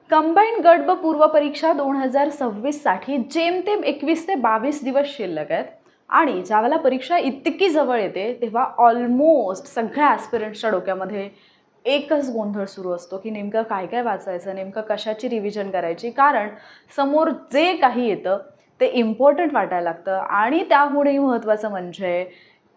Combined गट ब पूर्व परीक्षा 2026साठी जेमतेम 21 ते 22 दिवस शिल्लक आहेत आणि ज्यावेळेला परीक्षा इतकी जवळ येते तेव्हा ऑलमोस्ट सगळ्या ॲस्पिरंट्सच्या डोक्यामध्ये एकच गोंधळ सुरू असतो की नेमकं काय काय वाचायचं, नेमकं कशाची रिव्हिजन करायची. कारण समोर जे काही येतं ते इम्पॉर्टंट वाटायला लागतं आणि त्यामुळेही महत्त्वाचं म्हणजे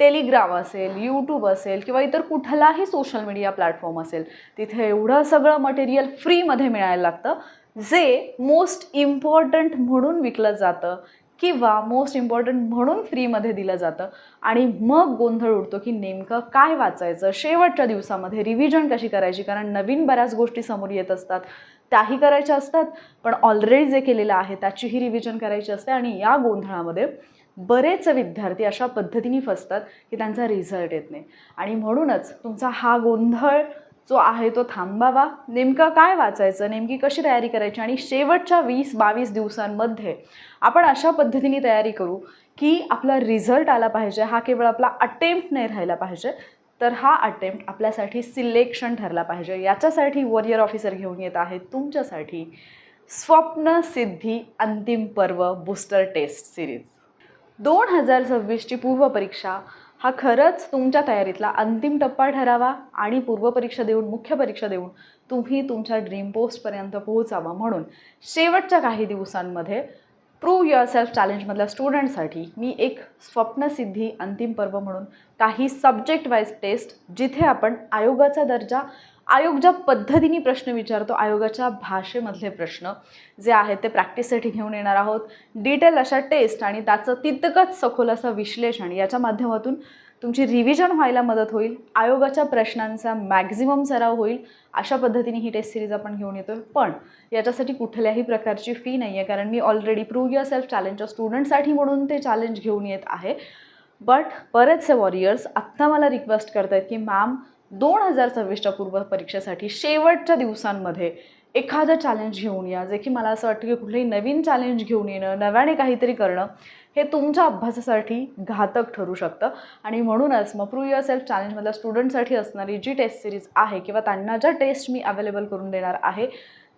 टेलिग्राम असेल, यूट्यूब असेल किंवा इतर कुठलाही सोशल मीडिया प्लॅटफॉर्म असेल, तिथे एवढं सगळं मटेरियल फ्रीमध्ये मिळायला लागतं जे मोस्ट इम्पॉर्टंट म्हणून विकलं जातं किंवा मोस्ट इम्पॉर्टंट म्हणून फ्रीमध्ये दिलं जातं. आणि मग गोंधळ उडतो की नेमकं काय वाचायचं, शेवटच्या दिवसामध्ये रिव्हिजन कशी करायची. कारण नवीन बऱ्याच गोष्टी समोर येत असतात, त्याही करायच्या असतात, पण ऑलरेडी जे केलेलं आहे त्याचीही रिव्हिजन करायची असते. आणि या गोंधळामध्ये बरेच विद्यार्थी अशा पद्धतीने फसतात की त्यांचा रिझल्ट येत नाही. आणि म्हणूनच तुमचा हा गोंधळ जो आहे तो थांबावा. नेमकं काय वाचायचं, नेमकी कशी तयारी करायची आणि शेवटच्या 20-22 दिवसांमध्ये आपण अशा पद्धतीने तयारी करू की आपला रिझल्ट आला पाहिजे. हा केवळ आपला अटेम्प्ट नाही राहिला पाहिजे, तर हा अटेम्प्ट आपल्यासाठी सिलेक्शन ठरला पाहिजे. याच्यासाठी वॉरियर ऑफिसर घेऊन येत आहेत तुमच्यासाठी स्वप्नसिद्धी अंतिम पर्व बूस्टर टेस्ट सिरीज. 2026ची पूर्वपरीक्षा हा खरंच तुमच्या तयारीतला अंतिम टप्पा ठरावा आणि पूर्वपरीक्षा देऊन, मुख्य परीक्षा देऊन तुम्ही तुमच्या ड्रीम पोस्टपर्यंत पोहोचावा. म्हणून शेवटच्या काही दिवसांमध्ये प्रूव्ह युअरसेल्फ चॅलेंजमधल्या स्टुडंटसाठी मी एक स्वप्नसिद्धी अंतिम पर्व म्हणून काही सब्जेक्ट वाईज टेस्ट, जिथे आपण आयोगाचा दर्जा, आयोग ज्या पद्धतीने प्रश्न विचारतो, आयोगाच्या भाषेमधले प्रश्न जे आहेत ते प्रॅक्टिससाठी घेऊन येणार आहोत. डिटेल अशा टेस्ट आणि त्याचं तितकंच सखोल असं विश्लेषण याच्या माध्यमातून तुमची रिव्हिजन व्हायला मदत होईल, आयोगाच्या प्रश्नांचा मॅक्झिमम सराव होईल. अशा पद्धतीने ही टेस्ट सिरीज आपण घेऊन येतो. पण याच्यासाठी कुठल्याही प्रकारची फी नाही आहे, कारण मी ऑलरेडी प्रूव्ह युअरसेल्फ चॅलेंजच्या स्टुडंटसाठी म्हणून ते चॅलेंज घेऊन येत आहे. बट बरेचसे वॉरियर्स आत्ता मला रिक्वेस्ट करत आहेत की मॅम 2026च्या पूर्व परीक्षेसाठी शेवटच्या दिवसांमध्ये एखादं चॅलेंज घेऊन या, जे की मला असं वाटतं की कुठलंही नवीन चॅलेंज घेऊन येणं, नव्याने काहीतरी करणं हे तुमच्या अभ्यासासाठी घातक ठरू शकतं. आणि म्हणूनच मग प्रूव्ह युअरसेल्फ चॅलेंजमधल्या स्टुडंटसाठी असणारी जी टेस्ट सिरीज आहे किंवा त्यांना ज्या टेस्ट मी अवेलेबल करून देणार आहे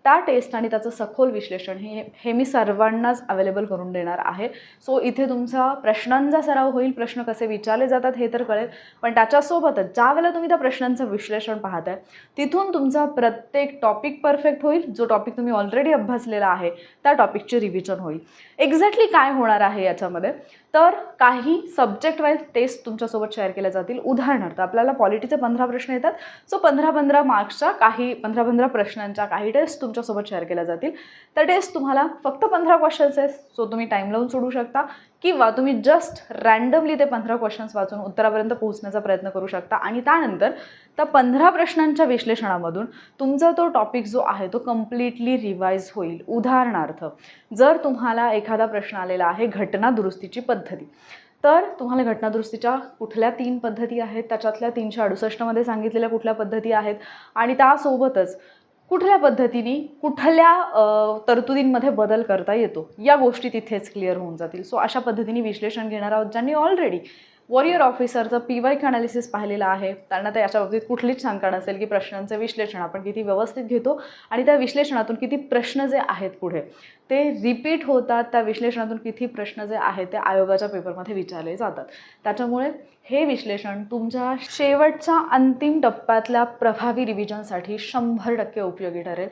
त्या टेस्ट आणि त्याचं सखोल विश्लेषण हे मी सर्वांनाच अवेलेबल करून देणार आहे. सो इथे तुमचा प्रश्नांचा सराव होईल, प्रश्न कसे विचारले जातात हे तर कळेल, पण त्याच्यासोबतच ज्या वेळेला तुम्ही त्या प्रश्नांचं विश्लेषण पाहताय तिथून तुमचा प्रत्येक टॉपिक परफेक्ट होईल. जो टॉपिक तुम्ही ऑलरेडी अभ्यासलेला आहे त्या टॉपिकची रिव्हिजन होईल. एक्झॅक्टली काय होणार आहे याच्यामध्ये, तर काही सब्जेक्ट वाईज टेस्ट तुमच्यासोबत शेअर केल्या जातील. उदाहरणार्थ आपल्याला पॉलिटीचे 15 प्रश्न येतात, सो 15-15 मार्क्सच्या काही 15-15 प्रश्नांच्या काही टेस्ट तुमच्यासोबत शेअर केल्या जातील. त्या टेस्ट तुम्हाला फक्त 15 क्वेश्चन्स आहेत, सो तुम्ही टाईम लावून सोडू शकता किंवा तुम्ही जस्ट रँडमली ते 15 क्वेश्चन्स वाचून उत्तरापर्यंत पोहोचण्याचा प्रयत्न करू शकता. आणि त्यानंतर त्या 15 प्रश्नांच्या विश्लेषणामधून तुमचा तो टॉपिक जो आहे तो कम्प्लिटली रिवाईज होईल. उदाहरणार्थ जर तुम्हाला एखादा प्रश्न आलेला आहे घटना दुरुस्तीची पद्धती, तर तुम्हाला घटनादुरुस्तीच्या कुठल्या 3 पद्धती आहेत, त्याच्यातल्या 368मध्ये सांगितलेल्या कुठल्या पद्धती आहेत आणि त्यासोबतच कुठल्या पद्धतीने कुठल्या तरतुदींमध्ये बदल करता येतो, या गोष्टी तिथेच क्लिअर होऊन जातील. सो अशा पद्धतीने विश्लेषण घेणार आहोत. ज्यांनी ऑलरेडी वॉरियर ऑफिसरचं PYQ अनालिसिस पाहिलेलं आहे त्यांना तर याच्या बाबतीत कुठलीच शंका नसेल की प्रश्नांचं विश्लेषण आपण किती व्यवस्थित घेतो आणि त्या विश्लेषणातून किती प्रश्न जे आहेत पुढे ते रिपीट होतात, त्या विश्लेषणातून किती प्रश्न जे आहेत ते आयोगाच्या पेपरमध्ये विचारले जातात. त्याच्यामुळे हे विश्लेषण तुमच्या शेवटच्या अंतिम टप्प्यातल्या प्रभावी रिव्हिजनसाठी 100% उपयोगी ठरेल.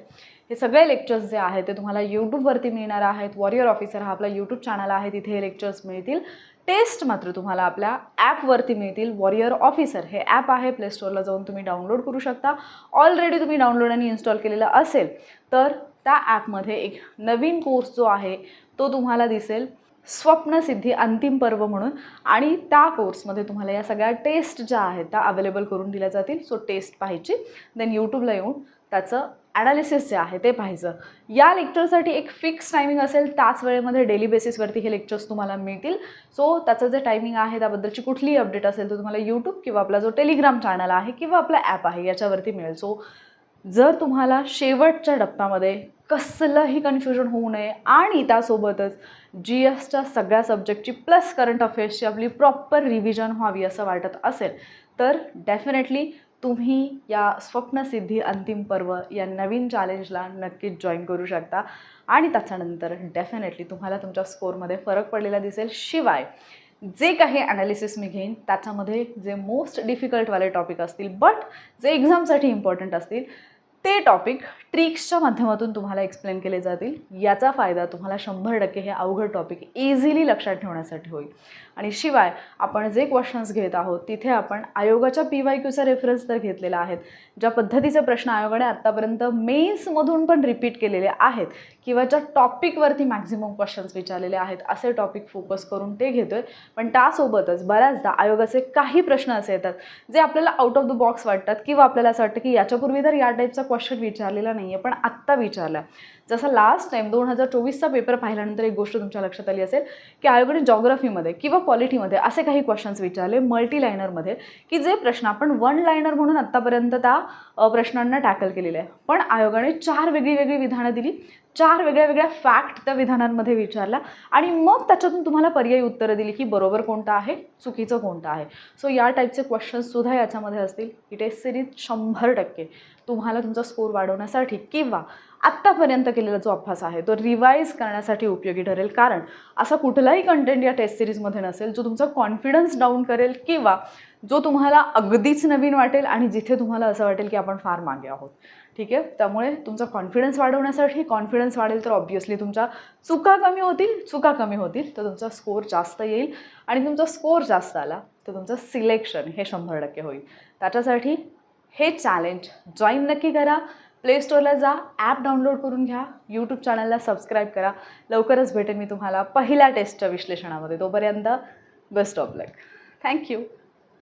हे सगळे लेक्चर्स जे आहेत ते तुम्हाला यूट्यूबवरती मिळणार आहेत. वॉरियर ऑफिसर हा आपला यूट्यूब चॅनल आहे, तिथे हे लेक्चर्स मिळतील. टेस्ट मात्र तुम्हाला आपल्या ॲपवरती मिळतील. वॉरियर ऑफिसर हे ॲप आहे, प्ले स्टोअरला जाऊन तुम्ही डाउनलोड करू शकता. ऑलरेडी तुम्ही डाउनलोड आणि इन्स्टॉल केलेलं असेल तर त्या ॲपमध्ये एक नवीन कोर्स जो आहे तो तुम्हाला दिसेल, स्वप्नसिद्धी अंतिम पर्व म्हणून. आणि त्या कोर्समध्ये तुम्हाला या सगळ्या टेस्ट ज्या आहेत त्या अवेलेबल करून दिल्या जातील. सो टेस्ट पाहायची, देन यूट्यूबला येऊन त्याचं ॲनालिसिस जे आहे ते पाहायचं. या लेक्चरसाठी एक फिक्स टायमिंग असेल, त्याच वेळेमध्ये डेली बेसिसवरती हे लेक्चर्स तुम्हाला मिळतील. सो त्याचं जे टायमिंग आहे त्याबद्दलची कुठलीही अपडेट असेल तर तुम्हाला यूट्यूब किंवा आपला जो टेलिग्राम चॅनल आहे किंवा आपला ॲप आहे याच्यावरती मिळेल. सो जर तुम्हाला शेवटच्या टप्प्यामध्ये कसलंही कन्फ्युजन होऊ नये आणि त्यासोबतच GSच्या सगळ्या सब्जेक्टची प्लस करंट अफेअर्सची आपली प्रॉपर रिव्हिजन व्हावी असं वाटत असेल तर डेफिनेटली तुम्ही या स्वप्नसिद्धी अंतिम पर्व या नवीन चॅलेंजला नक्कीच जॉईन करू शकता आणि त्याच्यानंतर डेफिनेटली तुम्हाला तुमच्या स्कोअरमध्ये फरक पडलेला दिसेल. शिवाय जे काही ॲनालिसिस मी घेईन त्याच्यामध्ये जे मोस्ट डिफिकल्टवाले टॉपिक असतील बट जे एक्झामसाठी इम्पॉर्टंट असतील ते टॉपिक ट्रिक्सच्या माध्यमातून तुम्हाला एक्सप्लेन केले जातील. याचा फायदा तुम्हाला 100% हे अवघड टॉपिक इझिली लक्षात ठेवण्यासाठी होईल. आणि शिवाय आपण जे क्वेश्चन्स घेत आहोत तिथे आपण आयोगाच्या PYQचा रेफरन्स तर घेतलेला आहे. ज्या पद्धतीचे प्रश्न आयोगाने आत्तापर्यंत मेन्समधून पण रिपीट केलेले आहेत किंवा ज्या टॉपिकवरती मॅक्झिमम क्वेश्चन्स विचारलेले आहेत असे टॉपिक फोकस करून ते घेतोय. पण त्यासोबतच बऱ्याचदा आयोगाचे काही प्रश्न असे येतात जे आपल्याला आउट ऑफ द बॉक्स वाटतात किंवा आपल्याला असं वाटतं की याच्यापूर्वी तर या टाईपचा क्वेश्चन विचारलेला नाही आहे पण आत्ता विचारला. जसं लास्ट टाईम 2024चा पेपर पाहिल्यानंतर एक गोष्ट तुमच्या लक्षात आली असेल की आयोगाने जॉग्राफीमध्ये किंवा पॉलिटीमध्ये असे काही क्वेश्चन्स विचारले मल्टी लायनरमध्ये की जे प्रश्न आपण वन लायनर म्हणून आत्तापर्यंत त्या प्रश्नांना टॅकल केलेले आहे. पण आयोगाने 4 वेगळी विधानं दिली, 4 वेगळ्या फॅक्ट त्या विधानांमध्ये विचारल्या आणि मग त्याच्यातून तुम्हाला पर्यायी उत्तरं दिली की बरोबर कोणतं आहे, चुकीचं कोणतं आहे. सो या टाईपचे क्वेश्चन्ससुद्धा याच्यामध्ये असतील. ही टेस्ट सिरीज 100% तुम्हाला तुमचा स्कोर वाढवण्यासाठी किंवा आत्तापर्यंत केलेला जो अभ्यास आहे तो रिवाईज करण्यासाठी उपयोगी ठरेल. कारण असा कुठलाही कंटेंट या टेस्ट सिरीजमध्ये नसेल जो तुमचा कॉन्फिडन्स डाऊन करेल किंवा जो तुम्हाला अगदीच नवीन वाटेल आणि जिथे तुम्हाला असं वाटेल की आपण फार मागे आहोत. ठीक आहे, त्यामुळे तुमचा कॉन्फिडन्स वाढवण्यासाठी कॉन्फिडन्स वाढेल तर ऑब्व्हियसली तुमच्या चुका कमी होतील तर तुमचा स्कोर जास्त येईल आणि तुमचा स्कोर जास्त आला तर तुमचं सिलेक्शन हे 100% होईल. त्याच्यासाठी हे चॅलेंज जॉईन नक्की करा. प्ले स्टोअरला जा, ॲप डाउनलोड करून घ्या, यूट्यूब चॅनलला सबस्क्राईब करा. लवकरच भेटेन मी तुम्हाला पहिल्या टेस्टच्या विश्लेषणामध्ये. तोपर्यंत बेस्ट ऑफ लक. थँक्यू.